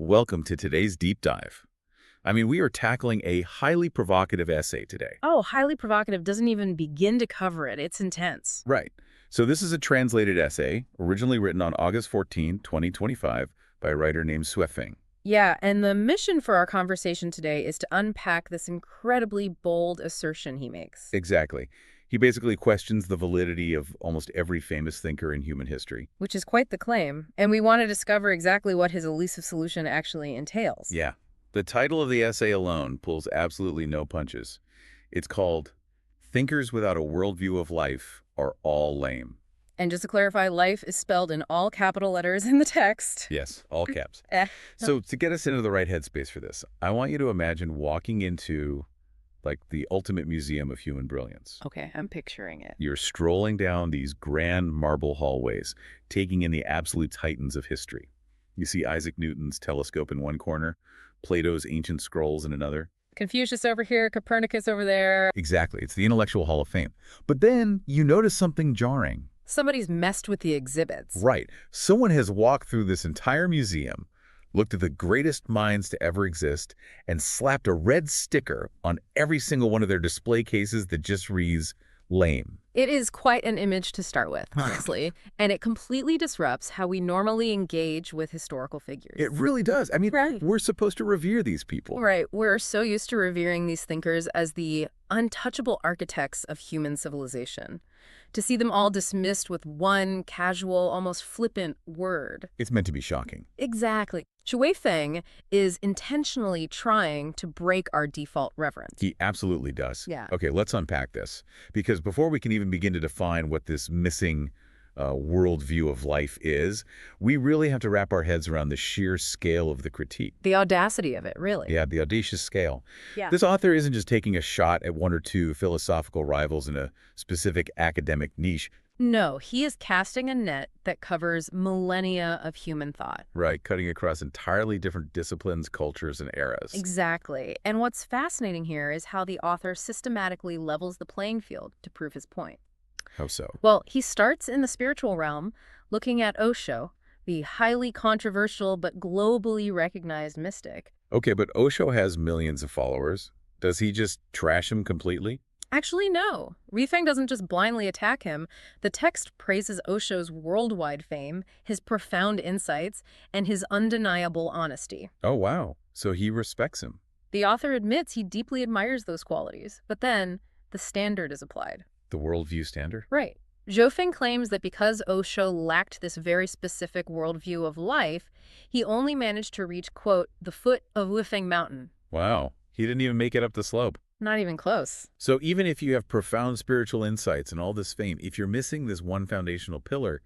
Welcome to today's deep dive. We are tackling a highly provocative essay today. Oh, highly provocative doesn't even begin to cover it. It's intense. Right. So this is a translated essay, originally written on August 14, 2025, by a writer named Suefeng. Yeah, and the mission for our conversation today is to unpack this incredibly bold assertion he makes. Exactly. He basically questions the validity of almost every famous thinker in human history. Which is quite the claim, and we want to discover exactly what his elusive solution actually entails. Yeah. The title of the essay alone pulls absolutely no punches. It's called Thinkers Without a Worldview of Life Are All Lame. And just to clarify, life is spelled in all capital letters in the text. Yes, all caps. Eh. So to get us into the right headspace for this, I want you to imagine walking into the ultimate museum of human brilliance. Okay, I'm picturing it. You're strolling down these grand marble hallways, taking in the absolute titans of history. You see Isaac Newton's telescope in one corner, Plato's ancient scrolls in another. Confucius over here, Copernicus over there. Exactly. It's the Intellectual Hall of Fame. But then you notice something jarring. Somebody's messed with the exhibits. Right. Someone has walked through this entire museum, looked at the greatest minds to ever exist, and slapped a red sticker on every single one of their display cases that just reads, lame. It is quite an image to start with, honestly, and it completely disrupts how we normally engage with historical figures. It really does. Right. We're supposed to revere these people. Right. We're so used to revering these thinkers as the untouchable architects of human civilization. To see them all dismissed with one casual, almost flippant word. It's meant to be shocking. Exactly. Shui Feng is intentionally trying to break our default reverence. He absolutely does. Yeah. Okay, let's unpack this. Because before we can even begin to define what this missing worldview of life is, we really have to wrap our heads around the sheer scale of the critique. The audacity of it, really. Yeah, the audacious scale. Yeah. This author isn't just taking a shot at one or two philosophical rivals in a specific academic niche. No, he is casting a net that covers millennia of human thought. Right, cutting across entirely different disciplines, cultures, and eras. Exactly. And what's fascinating here is how the author systematically levels the playing field to prove his point. How so? Well, he starts in the spiritual realm, looking at Osho, the highly controversial but globally recognized mystic. Okay, but Osho has millions of followers. Does he just trash him completely? Actually, no. Rifeng doesn't just blindly attack him. The text praises Osho's worldwide fame, his profound insights, and his undeniable honesty. Oh, wow. So he respects him. The author admits he deeply admires those qualities, but then the standard is applied. The worldview standard? Right. Zhofeng claims that because Osho lacked this very specific worldview of life, he only managed to reach, quote, the foot of Wifeng Mountain. Wow. He didn't even make it up the slope. Not even close. So even if you have profound spiritual insights and all this fame, if you're missing this one foundational pillar,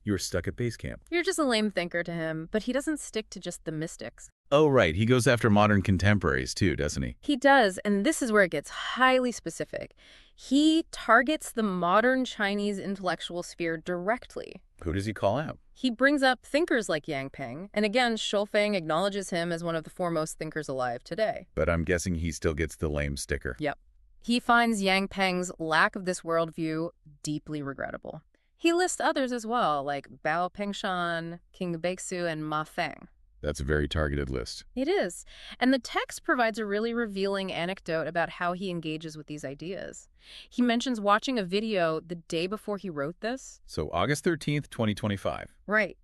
you're stuck at base camp. You're just a lame thinker to him, but he doesn't stick to just the mystics. Oh, right. He goes after modern contemporaries too, doesn't he? He does, and this is where it gets highly specific. He targets the modern Chinese intellectual sphere directly. Who does he call out? He brings up thinkers like Yang Peng, and again, Zhofeng acknowledges him as one of the foremost thinkers alive today. But I'm guessing he still gets the lame sticker. Yep. He finds Yang Peng's lack of this worldview deeply regrettable. He lists others as well, like Bao Pengshan, King Beixu, and Ma Feng. That's a very targeted list. It is. And the text provides a really revealing anecdote about how he engages with these ideas. He mentions watching a video the day before he wrote this. So August 13th, 2025. Right.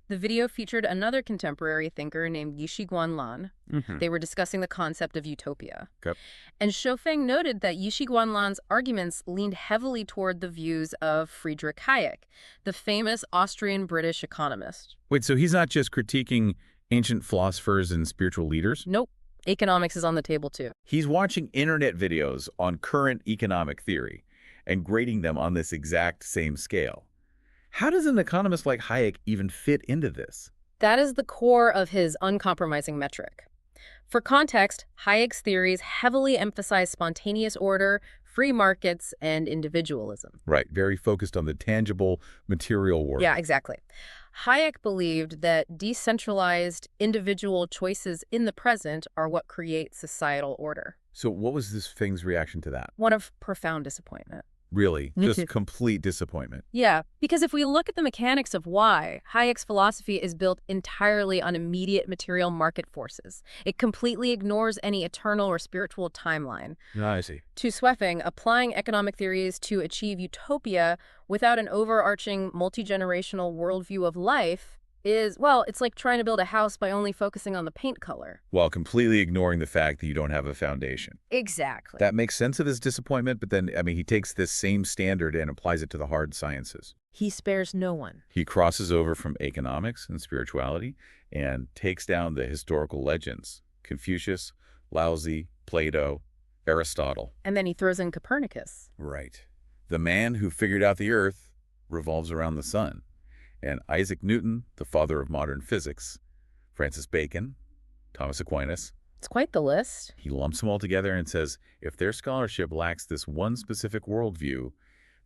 The video featured another contemporary thinker named Yixiguan Lan. They were discussing the concept of utopia. Okay. And Zhofeng noted that Yixiguan Lan's arguments leaned heavily toward the views of Friedrich Hayek, the famous Austrian-British economist. Wait, so he's not just critiquing ancient philosophers and spiritual leaders? Nope. Economics is on the table, too. He's watching internet videos on current economic theory and grading them on this exact same scale. How does an economist like Hayek even fit into this? That is the core of his uncompromising metric. For context, Hayek's theories heavily emphasize spontaneous order, free markets, and individualism. Right, very focused on the tangible material world. Yeah, exactly. Hayek believed that decentralized individual choices in the present are what create societal order. So what was this thing's reaction to that? One of profound disappointment. Really, just complete disappointment. Yeah, because if we look at the mechanics of why, Hayek's philosophy is built entirely on immediate material market forces. It completely ignores any eternal or spiritual timeline. I see. To Sweffing, applying economic theories to achieve utopia without an overarching multi-generational worldview of life is, well, it's like trying to build a house by only focusing on the paint color. While completely ignoring the fact that you don't have a foundation. Exactly. That makes sense of his disappointment, but then, he takes this same standard and applies it to the hard sciences. He spares no one. He crosses over from economics and spirituality and takes down the historical legends. Confucius, Laozi, Plato, Aristotle. And then he throws in Copernicus. Right. The man who figured out the Earth revolves around the sun. And Isaac Newton, the father of modern physics, Francis Bacon, Thomas Aquinas. It's quite the list. He lumps them all together and says, if their scholarship lacks this one specific worldview,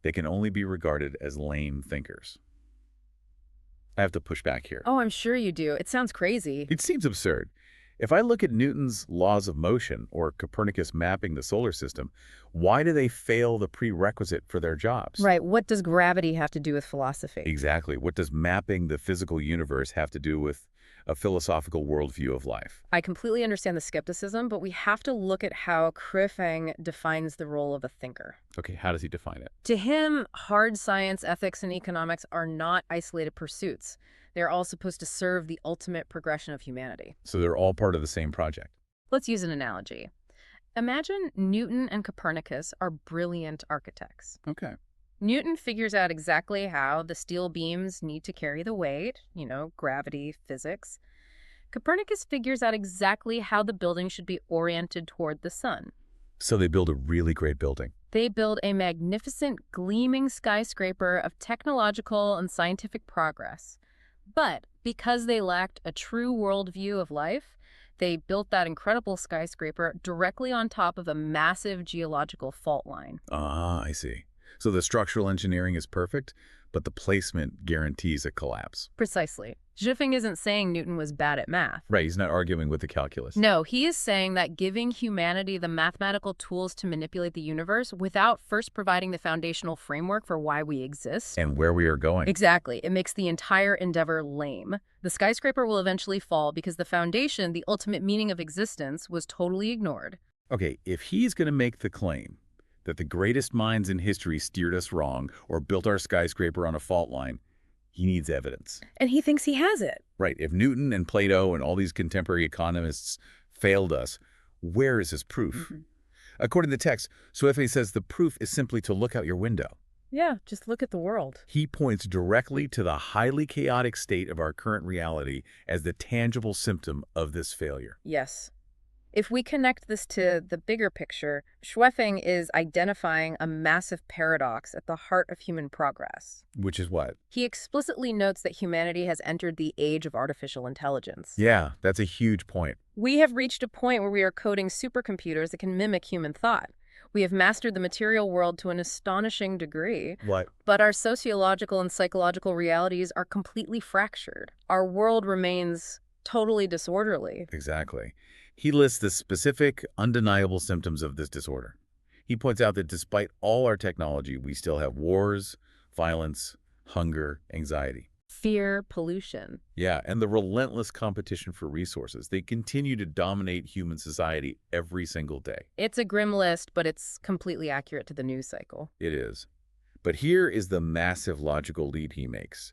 they can only be regarded as lame thinkers. I have to push back here. Oh, I'm sure you do. It sounds crazy. It seems absurd. If I look at Newton's laws of motion or Copernicus mapping the solar system, why do they fail the prerequisite for their jobs? Right. What does gravity have to do with philosophy? Exactly. What does mapping the physical universe have to do with a philosophical worldview of life? I completely understand the skepticism, but we have to look at how Krifeng defines the role of a thinker. Okay, how does he define it? To him, hard science, ethics, and economics are not isolated pursuits. They're all supposed to serve the ultimate progression of humanity. So they're all part of the same project. Let's use an analogy. Imagine Newton and Copernicus are brilliant architects. Okay. Newton figures out exactly how the steel beams need to carry the weight, gravity, physics. Copernicus figures out exactly how the building should be oriented toward the sun. So they build a really great building. They build a magnificent, gleaming skyscraper of technological and scientific progress. But because they lacked a true worldview of life, they built that incredible skyscraper directly on top of a massive geological fault line. Ah, I see. So the structural engineering is perfect, but the placement guarantees a collapse. Precisely. Zhifeng isn't saying Newton was bad at math. Right, he's not arguing with the calculus. No, he is saying that giving humanity the mathematical tools to manipulate the universe without first providing the foundational framework for why we exist. And where we are going. Exactly. It makes the entire endeavor lame. The skyscraper will eventually fall because the foundation, the ultimate meaning of existence, was totally ignored. Okay, if he's going to make the claim that the greatest minds in history steered us wrong or built our skyscraper on a fault line, he needs evidence. And he thinks he has it. Right. If Newton and Plato and all these contemporary economists failed us, where is his proof? According to the text, Suefe says the proof is simply to look out your window. Yeah, just look at the world. He points directly to the highly chaotic state of our current reality as the tangible symptom of this failure. Yes. If we connect this to the bigger picture, Schweffing is identifying a massive paradox at the heart of human progress. Which is what? He explicitly notes that humanity has entered the age of artificial intelligence. Yeah, that's a huge point. We have reached a point where we are coding supercomputers that can mimic human thought. We have mastered the material world to an astonishing degree. What? But our sociological and psychological realities are completely fractured. Our world remains totally disorderly. Exactly. He lists the specific, undeniable symptoms of this disorder. He points out that despite all our technology, we still have wars, violence, hunger, anxiety. Fear, pollution. Yeah, and the relentless competition for resources. They continue to dominate human society every single day. It's a grim list, but it's completely accurate to the news cycle. It is. But here is the massive logical lead he makes.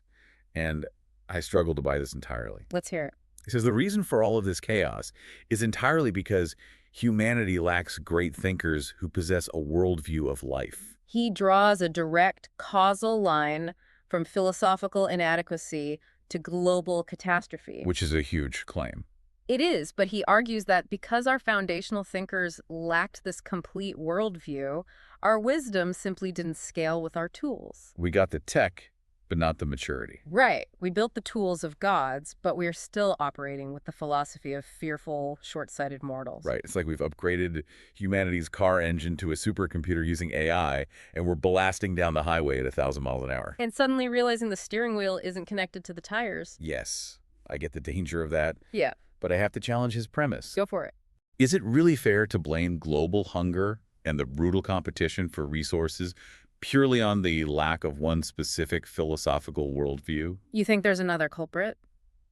And I struggle to buy this entirely. Let's hear it. He says the reason for all of this chaos is entirely because humanity lacks great thinkers who possess a worldview of life. He draws a direct causal line from philosophical inadequacy to global catastrophe. Which is a huge claim. It is, but he argues that because our foundational thinkers lacked this complete worldview, our wisdom simply didn't scale with our tools. We got the tech, but not the maturity. Right. We built the tools of gods, but we're still operating with the philosophy of fearful, short-sighted mortals. Right. It's like we've upgraded humanity's car engine to a supercomputer using AI, and we're blasting down the highway at 1,000 miles an hour. And suddenly realizing the steering wheel isn't connected to the tires. Yes, I get the danger of that. Yeah. But I have to challenge his premise. Go for it. Is it really fair to blame global hunger and the brutal competition for resources purely on the lack of one specific philosophical worldview? You think there's another culprit?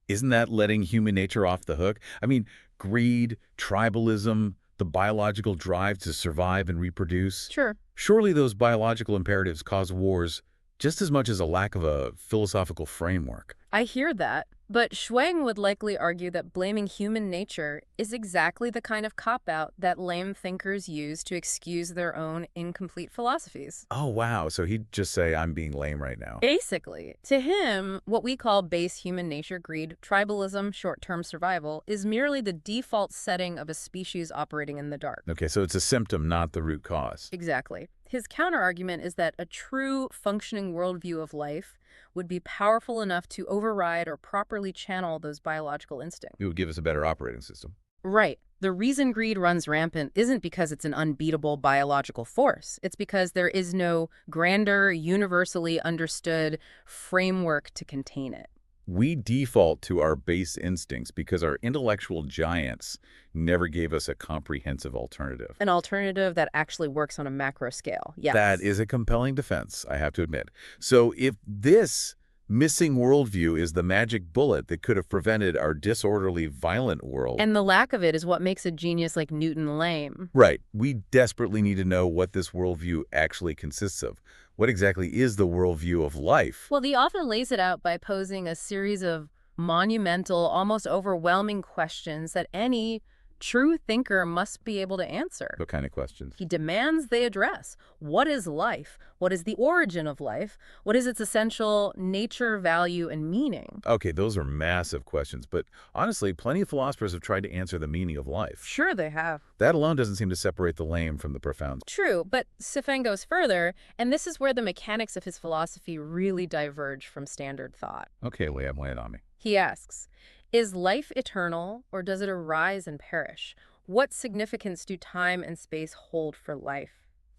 Isn't that letting human nature off the hook? I mean, greed, tribalism, the biological drive to survive and reproduce. Sure. Surely those biological imperatives cause wars just as much as a lack of a philosophical framework. I hear that, but Shuang would likely argue that blaming human nature is exactly the kind of cop-out that lame thinkers use to excuse their own incomplete philosophies. Oh, wow. So he'd just say, I'm being lame right now. Basically, to him, what we call base human nature, greed, tribalism, short-term survival, is merely the default setting of a species operating in the dark. Okay, so it's a symptom, not the root cause. Exactly. His counterargument is that a true functioning worldview of life would be powerful enough to override or properly channel those biological instincts. It would give us a better operating system. Right. The reason greed runs rampant isn't because it's an unbeatable biological force. It's because there is no grander, universally understood framework to contain it. We default to our base instincts because our intellectual giants never gave us a comprehensive alternative. An alternative that actually works on a macro scale. Yes. That is a compelling defense, I have to admit. So if this missing worldview is the magic bullet that could have prevented our disorderly, violent world. And the lack of it is what makes a genius like Newton lame. Right. We desperately need to know what this worldview actually consists of. What exactly is the worldview of life? Well, the author lays it out by posing a series of monumental, almost overwhelming questions that any true thinker must be able to answer. What kind of questions? He demands they address. What is life? What is the origin of life? What is its essential nature, value, and meaning? Okay, those are massive questions, but honestly, plenty of philosophers have tried to answer the meaning of life. Sure, they have. That alone doesn't seem to separate the lame from the profound. True, but Sifeng goes further, and this is where the mechanics of his philosophy really diverge from standard thought. Okay, lay it on me. He asks, is life eternal, or does it arise and perish? What significance do time and space hold for life?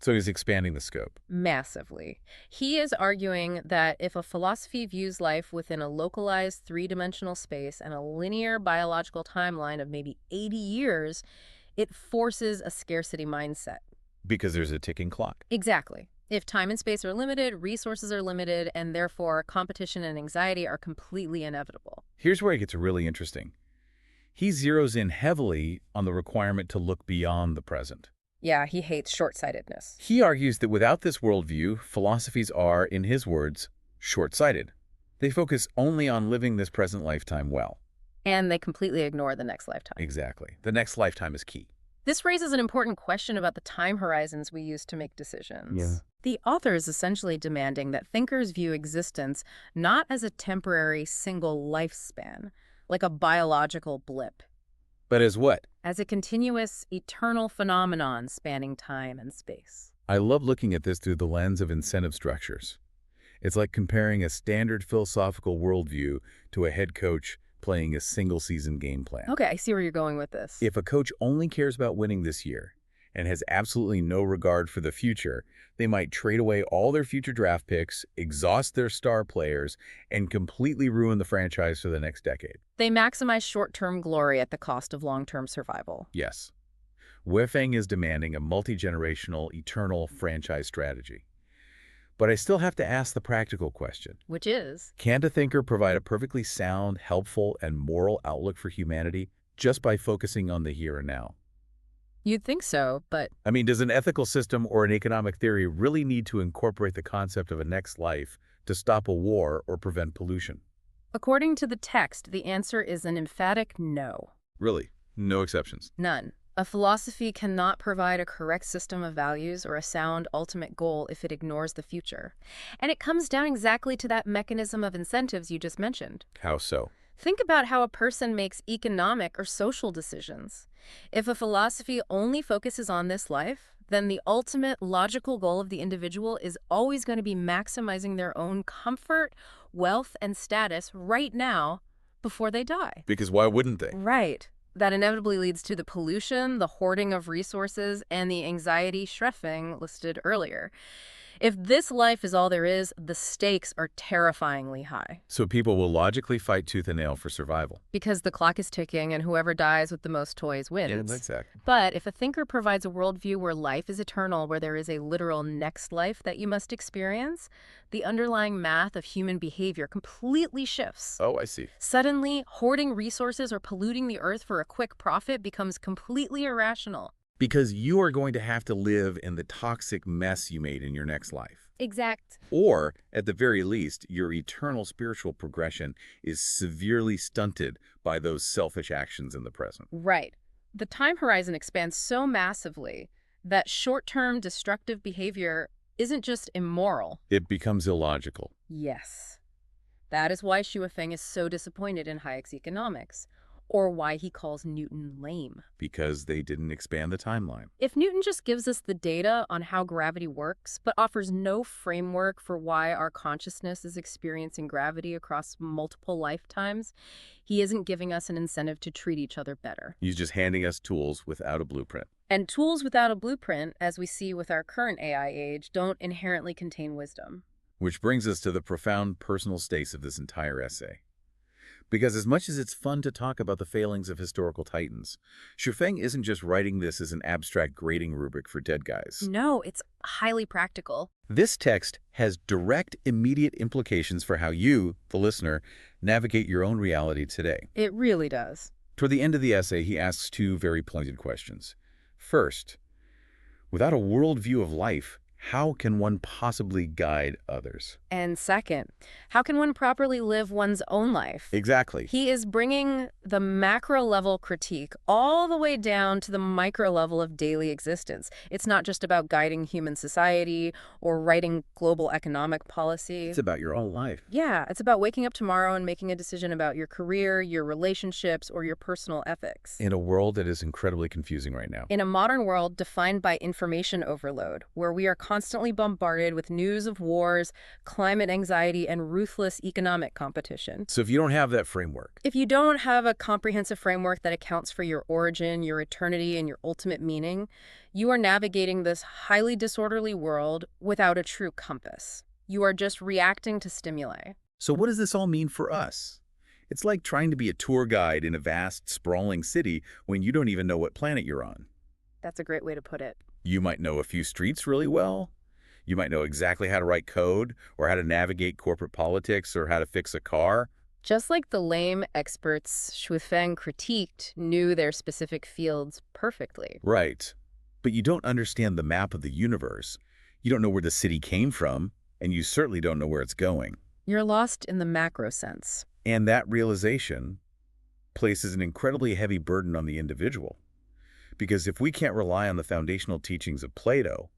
So he's expanding the scope. Massively. He is arguing that if a philosophy views life within a localized three-dimensional space and a linear biological timeline of maybe 80 years, it forces a scarcity mindset. Because there's a ticking clock. Exactly. If time and space are limited, resources are limited, and therefore competition and anxiety are completely inevitable. Here's where it gets really interesting. He zeroes in heavily on the requirement to look beyond the present. Yeah, he hates short-sightedness. He argues that without this worldview, philosophies are, in his words, short-sighted. They focus only on living this present lifetime well. And they completely ignore the next lifetime. Exactly. The next lifetime is key. This raises an important question about the time horizons we use to make decisions. Yeah. The author is essentially demanding that thinkers view existence not as a temporary single lifespan, like a biological blip, But as what? as a continuous, eternal phenomenon spanning time and space. I love looking at this through the lens of incentive structures. It's like comparing a standard philosophical worldview to a head coach playing a single-season game plan. Okay, I see where you're going with this. If a coach only cares about winning this year and has absolutely no regard for the future, they might trade away all their future draft picks, exhaust their star players, and completely ruin the franchise for the next decade. They maximize short-term glory at the cost of long-term survival. Yes. Weifeng is demanding a multi-generational, eternal franchise strategy. But I still have to ask the practical question. Which is? Can a thinker provide a perfectly sound, helpful, and moral outlook for humanity just by focusing on the here and now? You'd think so, but I mean, does an ethical system or an economic theory really need to incorporate the concept of a next life to stop a war or prevent pollution? according to the text, the answer is an emphatic no. Really? No exceptions? None. A philosophy cannot provide a correct system of values or a sound ultimate goal if it ignores the future. And it comes down exactly to that mechanism of incentives you just mentioned. How so? Think about how a person makes economic or social decisions. If a philosophy only focuses on this life, then the ultimate logical goal of the individual is always going to be maximizing their own comfort, wealth, and status right now before they die. Because why wouldn't they? Right. That inevitably leads to the pollution, the hoarding of resources, and the anxiety Schreffing listed earlier. If this life is all there is, the stakes are terrifyingly high. So people will logically fight tooth and nail for survival. Because the clock is ticking and whoever dies with the most toys wins. Yeah, exactly. But if a thinker provides a worldview where life is eternal, where there is a literal next life that you must experience, the underlying math of human behavior completely shifts. Oh, I see. Suddenly, hoarding resources or polluting the earth for a quick profit becomes completely irrational. Because you are going to have to live in the toxic mess you made in your next life. Exact. Or, at the very least, your eternal spiritual progression is severely stunted by those selfish actions in the present. Right. The time horizon expands so massively that short-term destructive behavior isn't just immoral. It becomes illogical. Yes. That is why Xu Feng is so disappointed in Hayek's economics, or why he calls Newton lame. Because they didn't expand the timeline. If Newton just gives us the data on how gravity works, but offers no framework for why our consciousness is experiencing gravity across multiple lifetimes, he isn't giving us an incentive to treat each other better. He's just handing us tools without a blueprint. And tools without a blueprint, as we see with our current AI age, don't inherently contain wisdom. Which brings us to the profound personal stakes of this entire essay. Because as much as it's fun to talk about the failings of historical titans, Xu Feng isn't just writing this as an abstract grading rubric for dead guys. No, it's highly practical. This text has direct, immediate implications for how you, the listener, navigate your own reality today. It really does. Toward the end of the essay, he asks two very pointed questions. First, without a worldview of life, how can one possibly guide others? And second, how can one properly live one's own life? Exactly. He is bringing the macro-level critique all the way down to the micro-level of daily existence. It's not just about guiding human society or writing global economic policy. It's about your own life. Yeah, it's about waking up tomorrow and making a decision about your career, your relationships, or your personal ethics. In a world that is incredibly confusing right now. In a modern world defined by information overload, where we are constantly bombarded with news of wars, climate anxiety, and ruthless economic competition. So if you don't have that framework, If you don't have a comprehensive framework that accounts for your origin, your eternity, and your ultimate meaning, you are navigating this highly disorderly world without a true compass. You are just reacting to stimuli. so what does this all mean for us? It's like trying to be a tour guide in a vast, sprawling city when you don't even know what planet you're on. That's a great way to put it. You might know a few streets really well. You might know exactly how to write code or how to navigate corporate politics or how to fix a car. Just like the lame experts Xu Feng critiqued knew their specific fields perfectly. Right. But you don't understand the map of the universe. You don't know where the city came from, and you certainly don't know where it's going. You're lost in the macro sense. And that realization places an incredibly heavy burden on the individual. Because if we can't rely on the foundational teachings of Plato,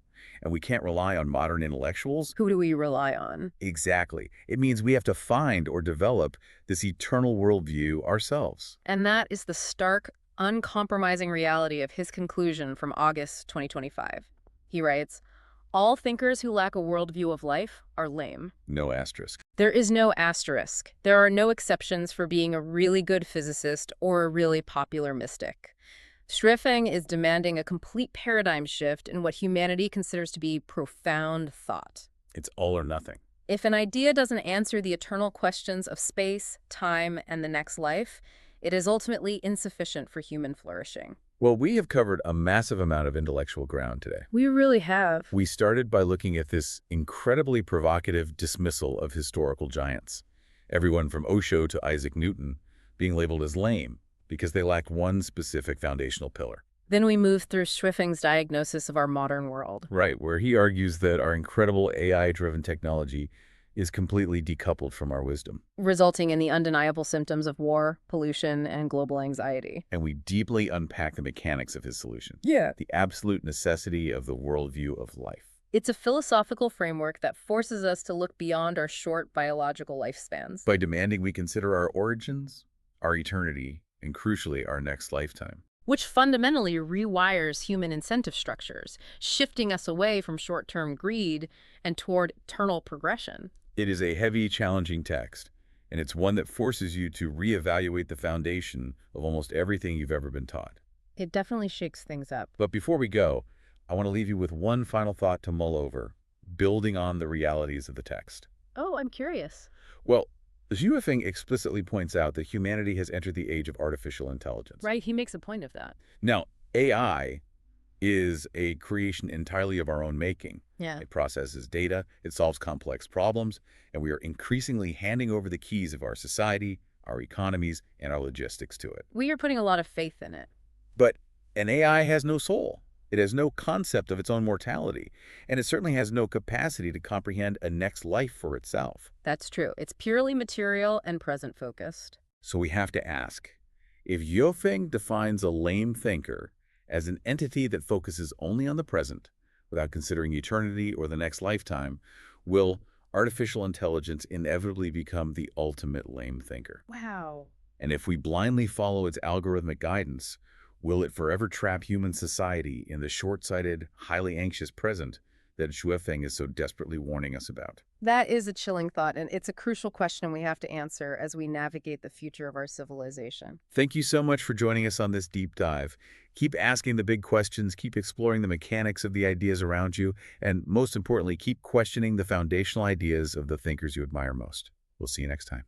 and we can't rely on modern intellectuals, Who do we rely on? exactly, it means we have to find or develop this eternal worldview ourselves. And that is the stark, uncompromising reality of his conclusion from August 2025. He writes, "All thinkers who lack a worldview of life are lame." No asterisk. There is no asterisk. There are no exceptions for being a really good physicist or a really popular mystic. Xu Feng is demanding a complete paradigm shift in what humanity considers to be profound thought. It's all or nothing. If an idea doesn't answer the eternal questions of space, time, and the next life, it is ultimately insufficient for human flourishing. Well, we have covered a massive amount of intellectual ground today. We really have. We started by looking at this incredibly provocative dismissal of historical giants. Everyone from Osho to Isaac Newton being labeled as lame because they lacked one specific foundational pillar. Then we move through Xu Feng's diagnosis of our modern world. Right, where he argues that our incredible AI-driven technology is completely decoupled from our wisdom. Resulting in the undeniable symptoms of war, pollution, and global anxiety. And we deeply unpack the mechanics of his solution. Yeah. The absolute necessity of the worldview of life. It's a philosophical framework that forces us to look beyond our short biological lifespans. By demanding we consider our origins, our eternity, and crucially, our next lifetime. Which fundamentally rewires human incentive structures, shifting us away from short-term greed and toward eternal progression. It is a heavy, challenging text, and it's one that forces you to reevaluate the foundation of almost everything you've ever been taught. It definitely shakes things up. But before we go, I want to leave you with one final thought to mull over building on the realities of the text. Oh, I'm curious. Well, Xu Feng explicitly points out that humanity has entered the age of artificial intelligence. Right, he makes a point of that. Now, AI is a creation entirely of our own making. Yeah. It processes data, it solves complex problems, and we are increasingly handing over the keys of our society, our economies, and our logistics to it. We are putting a lot of faith in it. But an AI has no soul. It has no concept of its own mortality, and it certainly has no capacity to comprehend a next life for itself. That's true. It's purely material and present-focused. So we have to ask, if Yofeng defines a lame thinker as an entity that focuses only on the present, without considering eternity or the next lifetime, will artificial intelligence inevitably become the ultimate lame thinker? Wow. And if we blindly follow its algorithmic guidance, will it forever trap human society in the short-sighted, highly anxious present that Shuefeng is so desperately warning us about? That is a chilling thought, and it's a crucial question we have to answer as we navigate the future of our civilization. Thank you so much for joining us on this deep dive. Keep asking the big questions, keep exploring the mechanics of the ideas around you, and most importantly, keep questioning the foundational ideas of the thinkers you admire most. We'll see you next time.